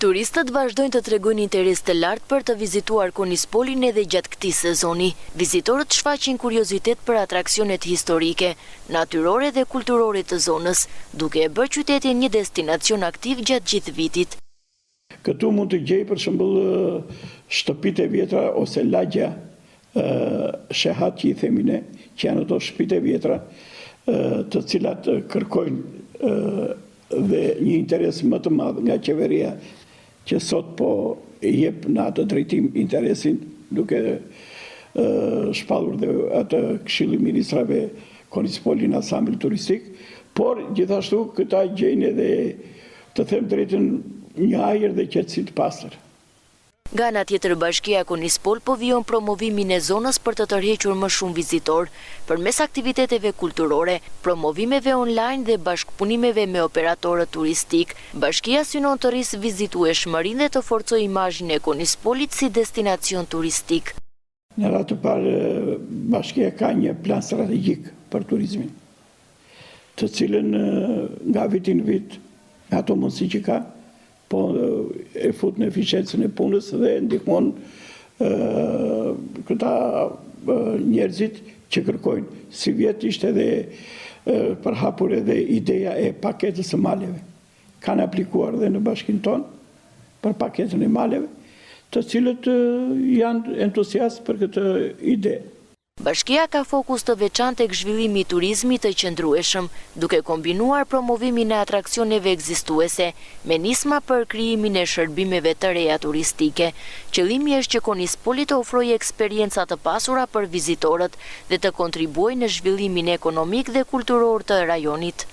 Turistët vazhdojnë të tregojnë interes të lartë për të vizituar Konispolin edhe gjatë këtij sezoni. Vizitorët shfaqin kuriozitet për atraksionet historike, natyrore dhe kulturore të zonës, duke e bërë qytetin një destinacion aktiv gjatë gjithë vitit. Këtu mund të gjej për shembull shtëpitë e vjetra ose lagja shehat që i themi ne, që janë ato shtëpitë e vjetra, të cilat kërkojnë dhe një interes më të madh nga qeveria që sot po jep në atë drejtim interesin duke shpallur dhe atë këshilli ministrave Konispolin ansambël turistik, por gjithashtu këta gjejnë edhe të them drejtën një ajër dhe qetësi të pastër. Nga ana tjetër, Bashkia Konispol po vijon promovimin e zonës për të tërhequr më shumë vizitor, përmes aktiviteteve kulturore, promovimeve online dhe bashkëpunimeve me operatorët turistik. Bashkia synon të rrisë vizitueshmërinë dhe të forcojë imazhin e Konispolit si destinacion turistik. Në radhë të parë, Bashkia ka një plan strategjik për turizmin, të cilën nga viti në vit, ato mundësi që ka, po e fut në eficiencën e punës dhe ndihmon këta njerëzit që kërkojnë. Si vjet ishte edhe përhapur edhe ideja e paketës së maleve. Kanë aplikuar dhe në bashkinë tonë për paketën e maleve, të cilët janë entuziast për këtë ide. Bashkia ka fokus të veçantë tek zhvillimi i turizmit të qëndrueshëm, duke kombinuar promovimin e atraksioneve ekzistuese me nisma për krijimin e shërbimeve të reja turistike. Qëllimi është që Konispoli të ofrojë eksperienca të pasura për vizitorët dhe të kontribuojë në zhvillimin ekonomik dhe kulturor të rajonit.